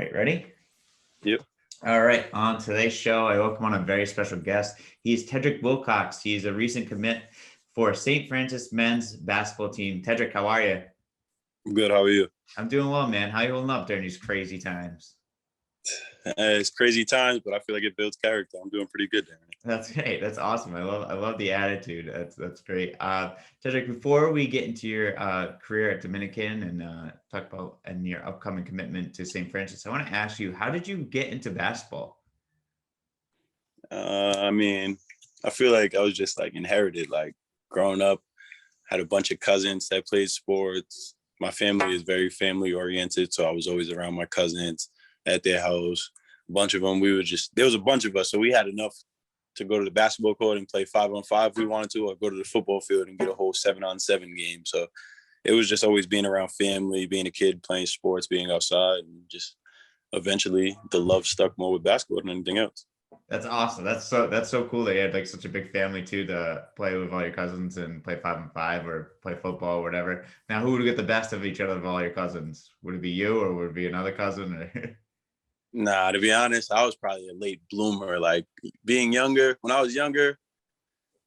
All right, ready? Yep. All right, on today's show, I welcome on a very special guest. He's Tedrick Wilcox. He's a recent commit for St. Francis men's basketball team. Tedrick, how are you? Good. How are you? I'm doing well, man. How you holding up during these crazy times? It's crazy times, but I feel like it builds character. I'm doing pretty good there. That's great. That's awesome. I love the attitude. That's great. Tedrick, before we get into your career at Dominican and talk about and your upcoming commitment to St. Francis, I want to ask you, how did you get into basketball? I feel like I was just like inherited. Like growing up, had a bunch of cousins that played sports. My family is very family oriented, so I was always around my cousins at their house. A bunch of them, there was a bunch of us, so we had enough to go to the basketball court and play 5-on-5 if we wanted to, or go to the football field and get a whole 7-on-7 game. So it was just always being around family, being a kid, playing sports, being outside, and just eventually the love stuck more with basketball than anything else. That's awesome. That's so cool that you had like such a big family too to play with all your cousins and play 5-on-5 or play football or whatever. Now, who would get the best of each other of all your cousins? Would it be you or would it be another cousin? Or Nah, to be honest, I was probably a late bloomer. Like being younger, when I was younger,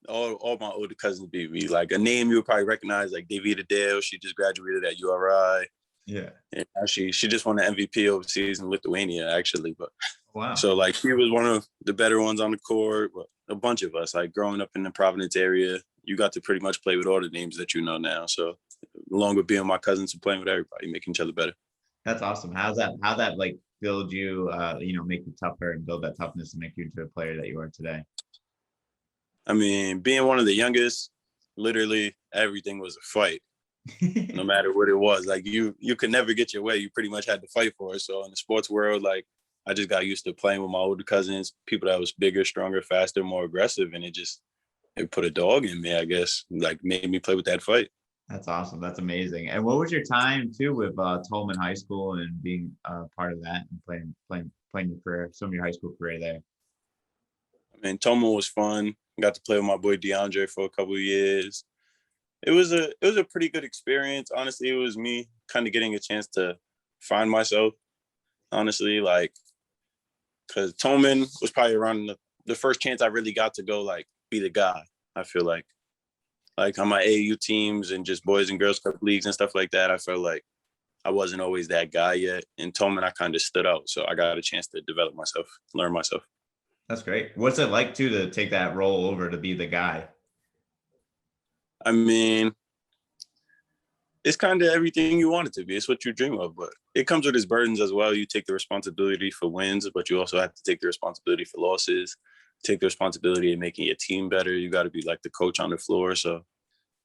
all my older cousins beat me. Like a name you would probably recognize, like Davida Dale. She just graduated at URI. Yeah. And she just won the MVP overseas in Lithuania, actually. But wow. So like she was one of the better ones on the court. But a bunch of us, like growing up in the Providence area, you got to pretty much play with all the names that you know now. So along with being my cousins and playing with everybody, making each other better. That's awesome. How that like build you, make you tougher and build that toughness and make you into a player that you are today? I mean, being one of the youngest, literally everything was a fight. No matter what it was, like you could never get your way. You pretty much had to fight for it. So in the sports world, like I just got used to playing with my older cousins, people that was bigger, stronger, faster, more aggressive, and it put a dog in me, I guess, like made me play with that fight. That's awesome. That's amazing. And what was your time too with Tolman High School and being part of that and playing your career, some of your high school career there? I mean, Tolman was fun. Got to play with my boy DeAndre for a couple of years. It was a pretty good experience. Honestly, it was me kind of getting a chance to find myself. Honestly, like, because Tolman was probably around the first chance I really got to go like be the guy. I feel like on my AAU teams and just boys and girls club leagues and stuff like that, I felt like I wasn't always that guy yet. In Tolman, I kind of stood out, so I got a chance to develop myself, learn myself. That's great. What's it like too to take that role over to be the guy? I mean, it's kind of everything you want it to be. It's what you dream of, but it comes with its burdens as well. You take the responsibility for wins, but you also have to take the responsibility for losses, take the responsibility of making your team better. You got to be like the coach on the floor. So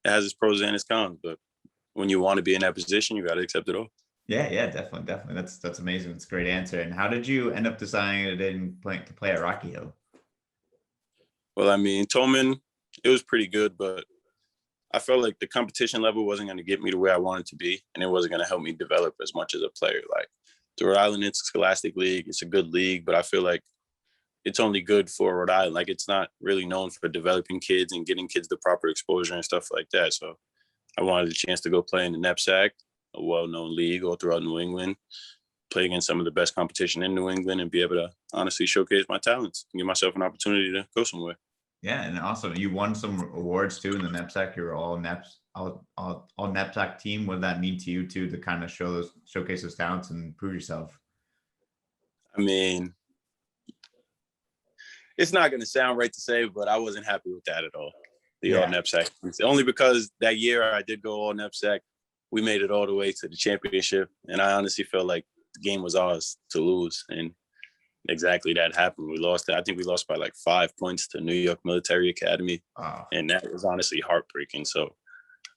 it has its pros and its cons, but when you want to be in that position, you got to accept it all. Yeah, definitely. That's amazing. That's a great answer. And how did you end up deciding to play at Rocky Hill? Well, I mean, Tolman, it was pretty good, but I felt like the competition level wasn't going to get me to where I wanted to be, and it wasn't going to help me develop as much as a player. Like the Rhode Island Interscholastic League, it's a good league, but I feel like it's only good for Rhode Island. Like it's not really known for developing kids and getting kids the proper exposure and stuff like that. So I wanted a chance to go play in the NEPSAC, a well-known league all throughout New England, play against some of the best competition in New England and be able to honestly showcase my talents and give myself an opportunity to go somewhere. Yeah, and also you won some awards too in the NEPSAC. You were all NEPSAC team. What did that mean to you too, to kind of showcase those talents and prove yourself? I mean, it's not going to sound right to say, but I wasn't happy with that at all. All NEPSAC. It's only because that year I did go all NEPSAC. We made it all the way to the championship, and I honestly felt like the game was ours to lose, and exactly that happened. We lost. I think we lost by like 5 points to New York Military Academy. Wow. And that was honestly heartbreaking. So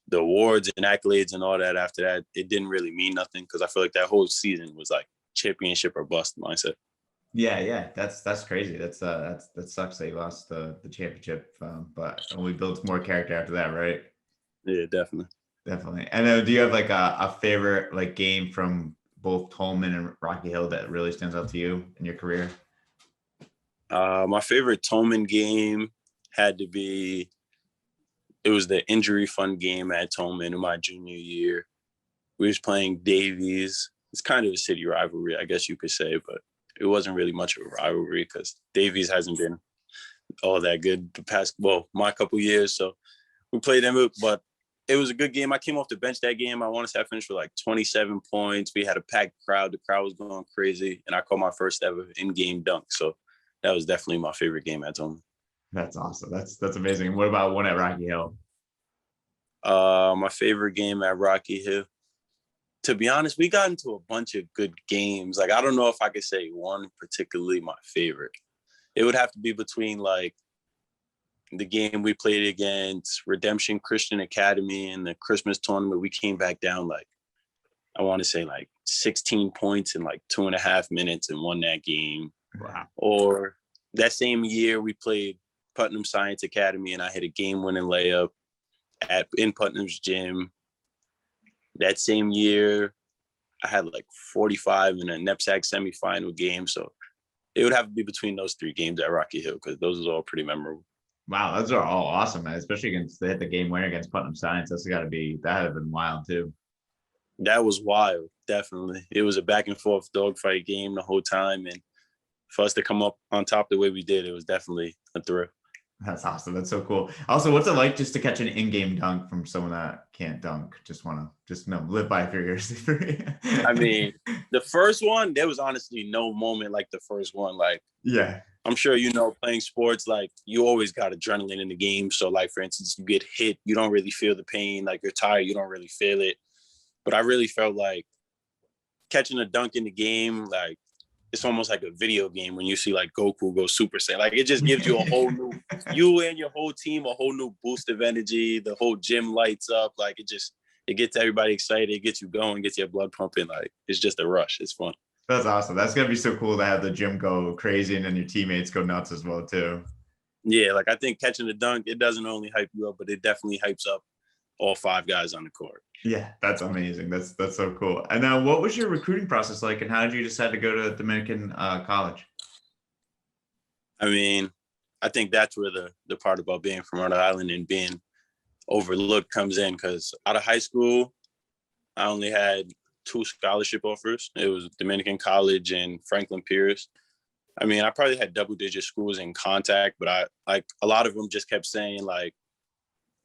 the awards and accolades and all that after that, it didn't really mean nothing because I feel like that whole season was like championship or bust mindset. Yeah, that's crazy. That sucks that you lost the championship, but only builds more character after that, right? Yeah, definitely. And do you have like a favorite like game from both Tolman and Rocky Hill that really stands out to you in your career? My favorite Tolman game had to be, it was the injury fund game at Tolman in my junior year. We was playing Davies. it's kind of a city rivalry, I guess you could say, but it wasn't really much of a rivalry because Davies hasn't been all that good the past, my couple years. So we played them, but it was a good game. I came off the bench that game. I want to say I finished with like 27 points. We had a packed crowd. The crowd was going crazy, and I caught my first ever in-game dunk. So that was definitely my favorite game at Tolman. That's awesome. That's amazing. And what about one at Rocky Hill? My favorite game at Rocky Hill. To be honest, we got into a bunch of good games. Like, I don't know if I could say one particularly my favorite. It would have to be between like the game we played against Redemption Christian Academy in the Christmas tournament. We came back down like, I want to say like 16 points in like 2.5 minutes and won that game. Wow. Or that same year we played Putnam Science Academy and I hit a game-winning layup in Putnam's gym. That same year, I had like 45 in a NEPSAC semifinal game. So it would have to be between those 3 games at Rocky Hill because those are all pretty memorable. Wow, those are all awesome, man. Especially against they hit the game winner against Putnam Science. That had been wild too. That was wild, definitely. It was a back and forth dogfight game the whole time, and for us to come up on top the way we did, it was definitely a thrill. That's awesome. That's so cool. Also, what's it like just to catch an in-game dunk from someone that can't dunk? Live by figures. I mean, the first one, there was honestly no moment like the first one. Like, yeah, I'm sure playing sports, like you always got adrenaline in the game. So, like for instance, you get hit, you don't really feel the pain. Like you're tired, you don't really feel it. But I really felt like catching a dunk in the game, like it's almost like a video game when you see like Goku go Super Saiyan. Like it just gives you a whole new, you and your whole team, a whole new boost of energy. The whole gym lights up. Like it gets everybody excited. It gets you going, gets your blood pumping. Like it's just a rush. It's fun. That's awesome. That's going to be so cool to have the gym go crazy and then your teammates go nuts as well too. Yeah. Like I think catching a dunk, it doesn't only hype you up, but it definitely hypes up all 5 guys on the court. Yeah, that's amazing. That's so cool. And then what was your recruiting process like, and how did you decide to go to Dominican College? I mean, I think that's where the part about being from Rhode Island and being overlooked comes in, because out of high school, I only had 2 scholarship offers. It was Dominican College and Franklin Pierce. I mean, I probably had double-digit schools in contact, but a lot of them just kept saying like,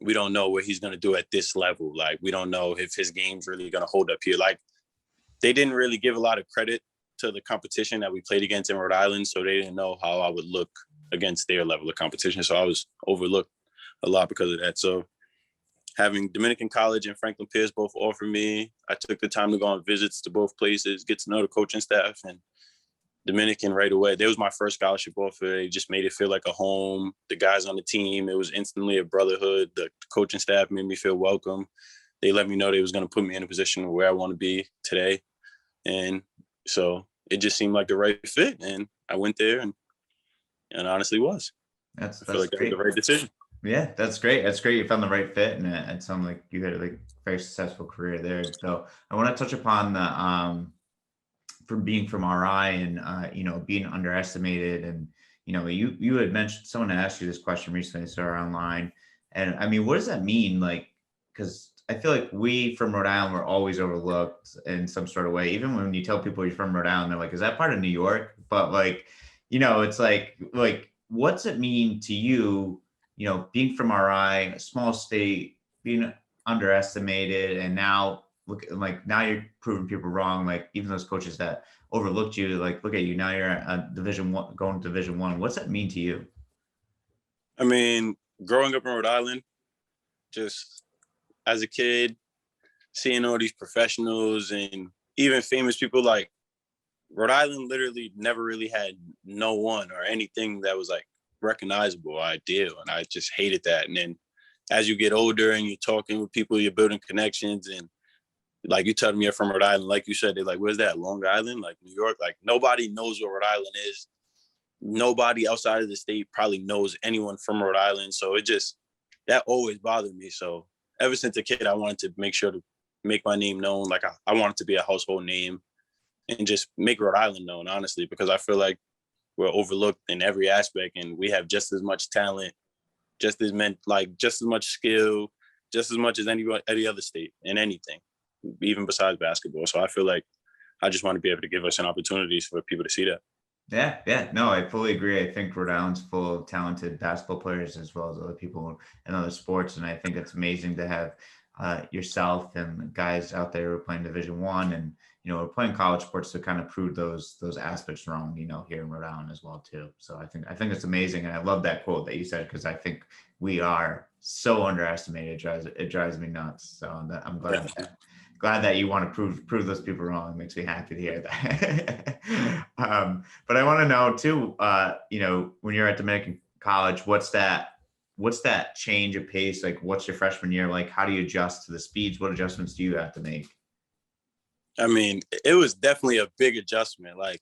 we don't know what he's going to do at this level. Like, we don't know if his game's really going to hold up here. Like, they didn't really give a lot of credit to the competition that we played against in Rhode Island, so they didn't know how I would look against their level of competition. So I was overlooked a lot because of that. So having Dominican College and Franklin Pierce both offer me, I took the time to go on visits to both places, get to know the coaching staff, and Dominican right away. That was my first scholarship offer. They just made it feel like a home. The guys on the team, it was instantly a brotherhood. The coaching staff made me feel welcome. They let me know they was going to put me in a position where I want to be today. And so it just seemed like the right fit. And I went there and honestly was. I feel like that was the right decision. Yeah, that's great. That's great. You found the right fit, and it sounded like you had a very successful career there. So I want to touch upon the from being from RI and being underestimated, and you had mentioned, someone had asked you this question recently, so online, and I mean, what does that mean? Like, because I feel like we from Rhode Island were always overlooked in some sort of way. Even when you tell people you're from Rhode Island, they're like, "Is that part of New York?" But it's like what's it mean to you? Being from RI, a small state, being underestimated, and now now you're proving people wrong. Like even those coaches that overlooked you, like look at you now, you're at Division I, going to Division I. What's that mean to you? I mean, growing up in Rhode Island, just as a kid, seeing all these professionals and even famous people, like Rhode Island literally never really had no one or anything that was like recognizable or ideal. And I just hated that. And then as you get older and you're talking with people, you're building connections, and like you telling me you're from Rhode Island, like you said, they're like, where's that? Long Island? Like New York? Like nobody knows what Rhode Island is. Nobody outside of the state probably knows anyone from Rhode Island. So that always bothered me. So ever since a kid, I wanted to make sure to make my name known. Like I wanted to be a household name and just make Rhode Island known, honestly, because I feel like we're overlooked in every aspect, and we have just as much talent, just as much skill, just as much as any other state in anything, even besides basketball. So I feel like I just want to be able to give us an opportunity for people to see that. Yeah. No, I fully agree. I think Rhode Island's full of talented basketball players as well as other people in other sports. And I think it's amazing to have yourself and guys out there who are playing Division I and, we're playing college sports to kind of prove those aspects wrong, here in Rhode Island as well, too. So I think it's amazing. And I love that quote that you said, because I think we are so underestimated. It drives me nuts. So I'm glad glad that you want to prove those people wrong. It makes me happy to hear that. But I want to know too, when you're at Dominican College, what's that change of pace? Like, what's your freshman year like? How do you adjust to the speeds? What adjustments do you have to make? I mean, it was definitely a big adjustment. Like,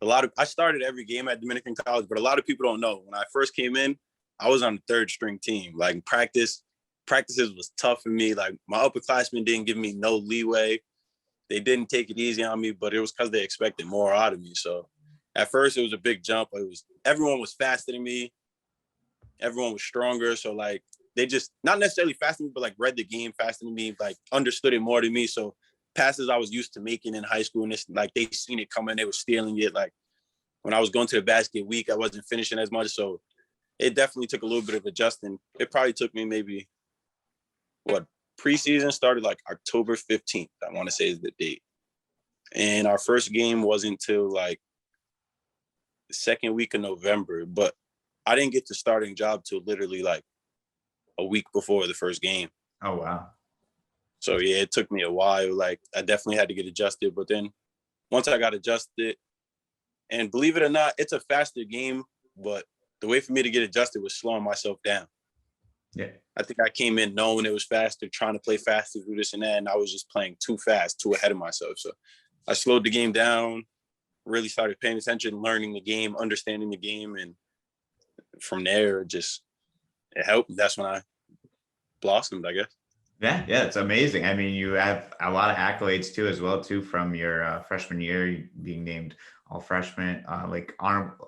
I started every game at Dominican College, but a lot of people don't know. When I first came in, I was on the third string team. Like, practices was tough for me. Like, my upperclassmen didn't give me no leeway. They didn't take it easy on me, but it was because they expected more out of me. So at first it was a big jump. Everyone was faster than me. Everyone was stronger. So like, they just not necessarily faster than me, but like read the game faster than me, like understood it more than me. So passes I was used to making in high school, and it's like they seen it coming, they were stealing it. Like when I was going to the basket weak, I wasn't finishing as much. So it definitely took a little bit of adjusting. It probably took me maybe preseason started like October 15th, I want to say is the date. And our first game wasn't until like the second week of November, but I didn't get the starting job till literally like a week before the first game. Oh, wow. So yeah, it took me a while. Like I definitely had to get adjusted, but then once I got adjusted, and believe it or not, it's a faster game, but the way for me to get adjusted was slowing myself down. Yeah. I think I came in knowing it was faster, trying to play faster, do this and that, and I was just playing too fast, too ahead of myself. So I slowed the game down, really started paying attention, learning the game, understanding the game, and from there, it helped. That's when I blossomed, I guess. Yeah, it's amazing. I mean, you have a lot of accolades too, as well too, from your freshman year, being named all freshman,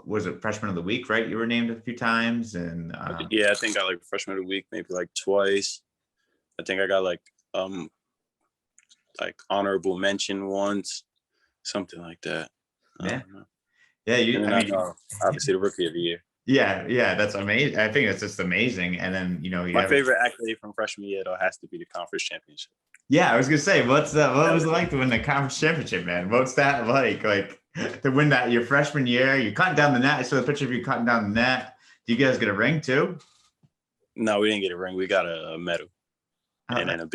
was it freshman of the week, right? You were named a few times, and yeah, I think I like freshman of the week maybe like twice. I think I got like honorable mention once, something like that. Yeah, obviously the rookie of the year. Yeah, that's amazing. I think it's just amazing. And then my favorite accolade from freshman year though has to be the conference championship. Yeah, I was gonna say, what was it like to win the conference championship, man? What's that like? Like to win that your freshman year, you're cutting down the net. I saw the picture of you cutting down the net. Do you guys get a ring too? No, we didn't get a ring. We got a medal, and then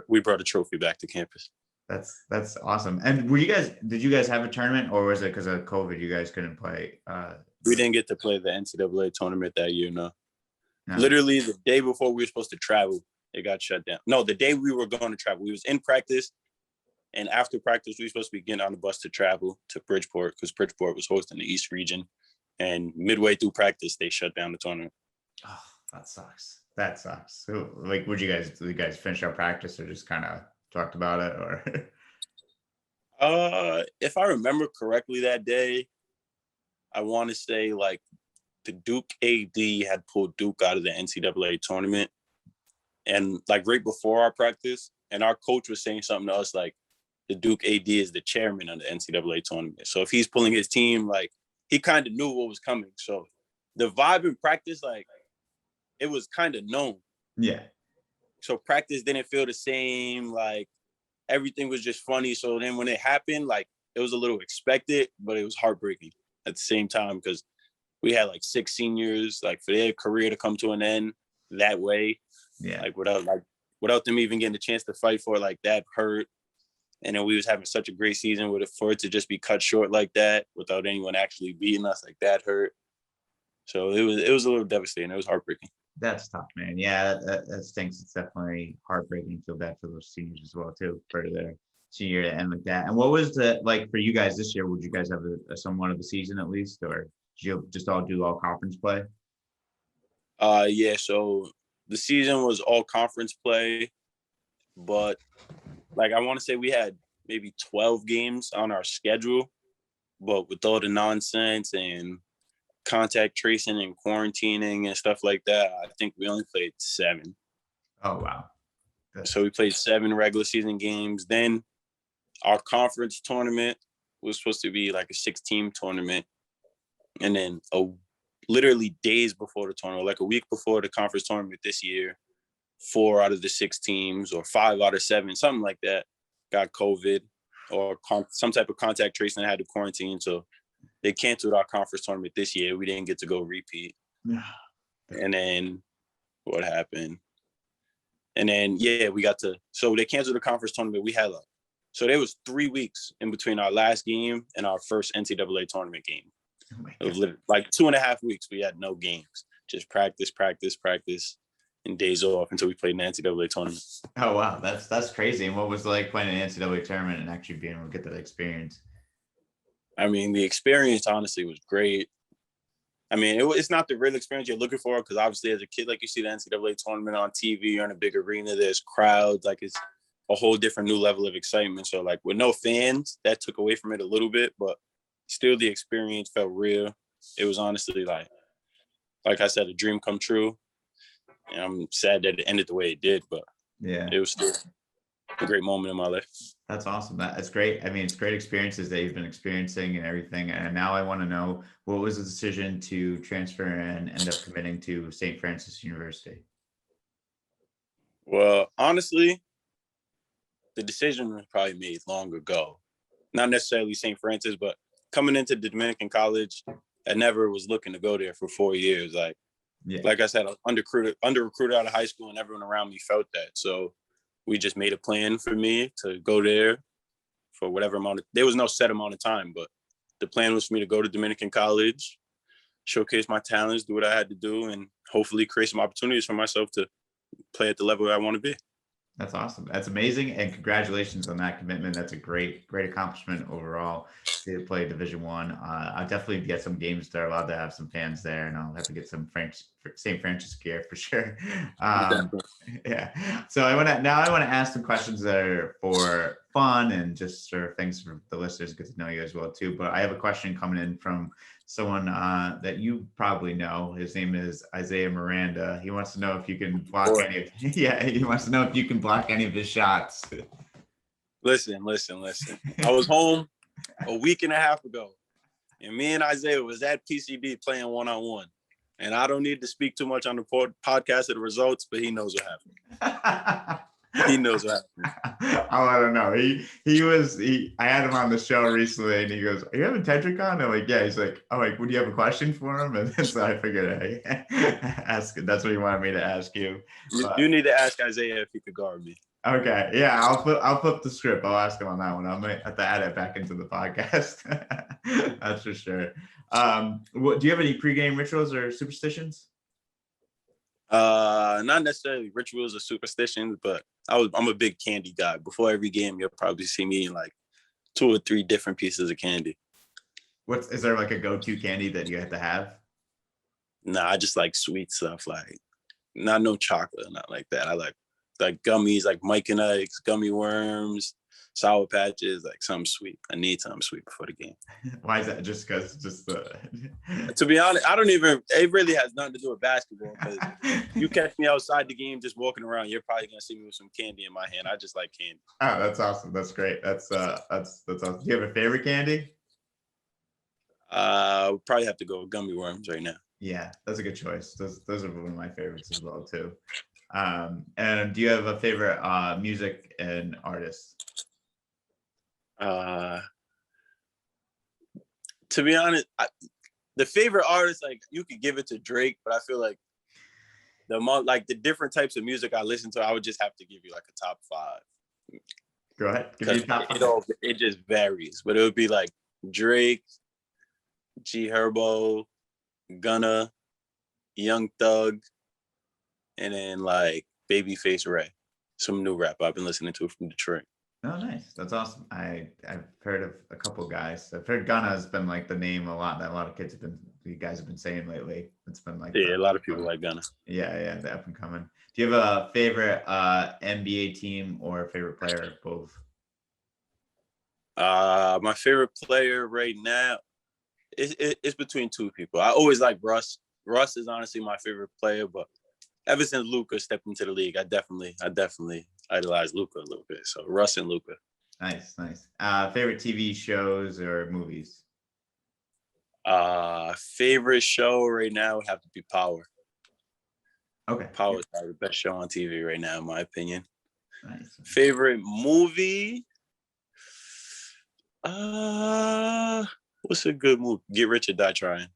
we brought a trophy back to campus. That's awesome. And did you guys have a tournament, or was it because of COVID you guys couldn't play? We didn't get to play the NCAA tournament that year, no. Literally the day before we were supposed to travel, it got shut down. No, the day we were going to travel, we was in practice, and after practice, we were supposed to be getting on the bus to travel to Bridgeport because Bridgeport was hosting the East region. And midway through practice, they shut down the tournament. Oh, that sucks. So, like, did you guys finish our practice or just kind of talked about it, or? If I remember correctly that day, I want to say like the Duke AD had pulled Duke out of the NCAA tournament, and like right before our practice, and our coach was saying something to us like the Duke AD is the chairman of the NCAA tournament. So if he's pulling his team, like he kind of knew what was coming. So the vibe in practice, like it was kind of known. Yeah. So practice didn't feel the same. Like everything was just funny. So then when it happened, like it was a little expected, but it was heartbreaking at the same time because we had like 6 seniors, like for their career to come to an end that way. Yeah. Like without them even getting a chance to fight for it, like that hurt. And then we was having such a great season for it to just be cut short like that without anyone actually beating us, like that hurt. So it was a little devastating. It was heartbreaking. That's tough, man. Yeah, that stinks. It's definitely heartbreaking. Feel bad for those seniors as well too, for their senior to end like that. And what was like for you guys this year? Would you guys have a somewhat of a season at least, or did you just all do all conference play? Yeah. So the season was all conference play, but like I want to say we had maybe 12 games on our schedule, but with all the nonsense and contact tracing and quarantining and stuff like that, I think we only played 7. Oh, wow. So we played 7 regular season games. Then our conference tournament was supposed to be like a 6-team tournament. And then literally days before the tournament, like a week before the conference tournament this year, 4 out of the 6 teams or 5 out of 7, something like that, got COVID or some type of contact tracing and had to quarantine. So they canceled our conference tournament this year. We didn't get to go repeat. And then what happened? And then, so they canceled the conference tournament. We had so there was 3 weeks in between our last game and our first NCAA tournament game. It was literally like 2.5 weeks. We had no games, just practice, and days off until we played in the NCAA tournament. Oh, wow. That's crazy. And what was it like playing an NCAA tournament and actually being able to get that experience? I mean, the experience honestly was great. I mean, it's not the real experience you're looking for because obviously as a kid, like you see the NCAA tournament on TV, you're in a big arena, there's crowds, like it's a whole different new level of excitement. So like with no fans, that took away from it a little bit, but still the experience felt real. It was honestly like I said, a dream come true. And I'm sad that it ended the way it did, but yeah, it was still a great moment in my life. That's awesome. That's great. I mean, it's great experiences that you've been experiencing and everything. And now I want to know, what was the decision to transfer and end up committing to St. Francis University? Well, honestly, the decision was probably made long ago. Not necessarily St. Francis, but coming into the Dominican College, I never was looking to go there for 4 years. Like I said, I was under-recruited out of high school, and everyone around me felt that. So we just made a plan for me to go there for whatever there was no set amount of time, but the plan was for me to go to Dominican College, showcase my talents, do what I had to do, and hopefully create some opportunities for myself to play at the level I want to be. That's awesome. That's amazing. And congratulations on that commitment. That's a great accomplishment overall to play Division I. I'll definitely get some games that are allowed to have some fans there, and I'll have to get some St. Francis gear for sure. Yeah. So I want to ask some questions that are for fun and just sort of things for the listeners get to know you as well too. But I have a question coming in from someone that you probably know. His name is Isaiah Miranda. He wants to know if you can block any of he wants to know if you can block any of his shots. Listen. I was home a week and a half ago, and me and Isaiah was at PCB playing one-on-one. And I don't need to speak too much on the podcast of the results, but he knows what happened. He knows what happened. I don't know. I had him on the show recently, and he goes, "Are you having Tedrick on?" I'm like, "Yeah." He's like, "Oh, like, would you have a question for him?" And so I figured ask. That's what he wanted me to ask you. You need to ask Isaiah if he could guard me. Okay, yeah, I'll flip the script. I'll ask him on that one. I might have to add it back into the podcast. That's for sure. Do you have any pregame rituals or superstitions? Not necessarily rituals or superstitions, but I'm a big candy guy. Before every game, you'll probably see me eating like 2 or 3 different pieces of candy. Is there like a go-to candy that you have to have? Nah, I just like sweet stuff, like not no chocolate, not like that. I like gummies, like Mike and Ike's, gummy worms, Sour Patches, like something sweet. I need something sweet before the game. Why is that? Just because To be honest, it really has nothing to do with basketball, because you catch me outside the game just walking around, you're probably going to see me with some candy in my hand. I just like candy. Oh, that's awesome. That's great. That's awesome. Do you have a favorite candy? We'll probably have to go with gummy worms right now. Yeah, that's a good choice. Those are one of my favorites as well too. And do you have a favorite music and artist? To be honest, the favorite artist, like, you could give it to Drake, but I feel like the different types of music I listen to, I would just have to give you like a top 5. Go ahead. Give me top 5. It just varies, but it would be like Drake, G Herbo, Gunna, Young Thug, and then like Babyface Ray, some new rap I've been listening to from Detroit. Oh, nice. That's awesome. I've heard of a couple guys. I've heard Gunna has been like the name a lot that a lot of you guys have been saying lately. It's been like a lot of people like Gunna. Yeah, the up and coming. Do you have a favorite NBA team or favorite player? Both. My favorite player right now it's between 2 people. I always like Russ. Russ is honestly my favorite player, but ever since Luka stepped into the league, I definitely idolize Luka a little bit. So Russ and Luka. Nice, nice. Favorite TV shows or movies? Favorite show right now would have to be Power. Okay. Power is probably the best show on TV right now, in my opinion. Nice. Favorite movie? What's a good movie? Get Rich or Die Trying.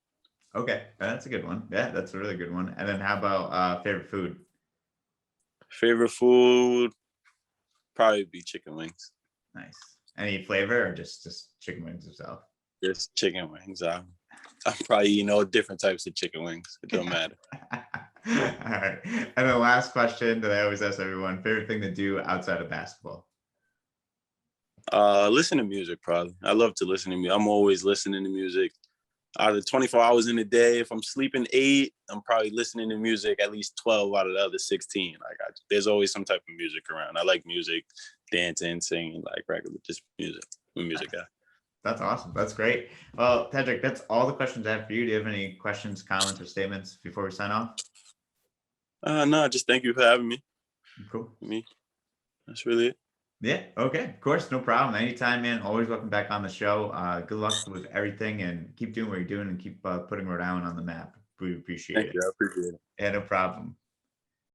Okay, that's a good one. Yeah, that's a really good one. And then how about favorite food? Favorite food? Probably be chicken wings. Nice. Any flavor or just chicken wings itself? Just chicken wings. I'm probably eating all different types of chicken wings. It don't matter. All right. And the last question that I always ask everyone: favorite thing to do outside of basketball? Listen to music, probably. I love to listen to music. I'm always listening to music. Out of the 24 hours in a day, if I'm sleeping 8, I'm probably listening to music at least 12 out of the other 16. Like there's always some type of music around. I like music, dancing, singing, like regular, just music. I'm a music guy. That's awesome. That's great. Well, Tedrick, that's all the questions I have for you. Do you have any questions, comments, or statements before we sign off? No, just thank you for having me. Cool. Me. That's really it. Yeah. Okay. Of course. No problem. Anytime, man. Always welcome back on the show. Good luck with everything and keep doing what you're doing and keep putting Rhode Island on the map. We appreciate Thank it. you. I appreciate it. Yeah, no problem.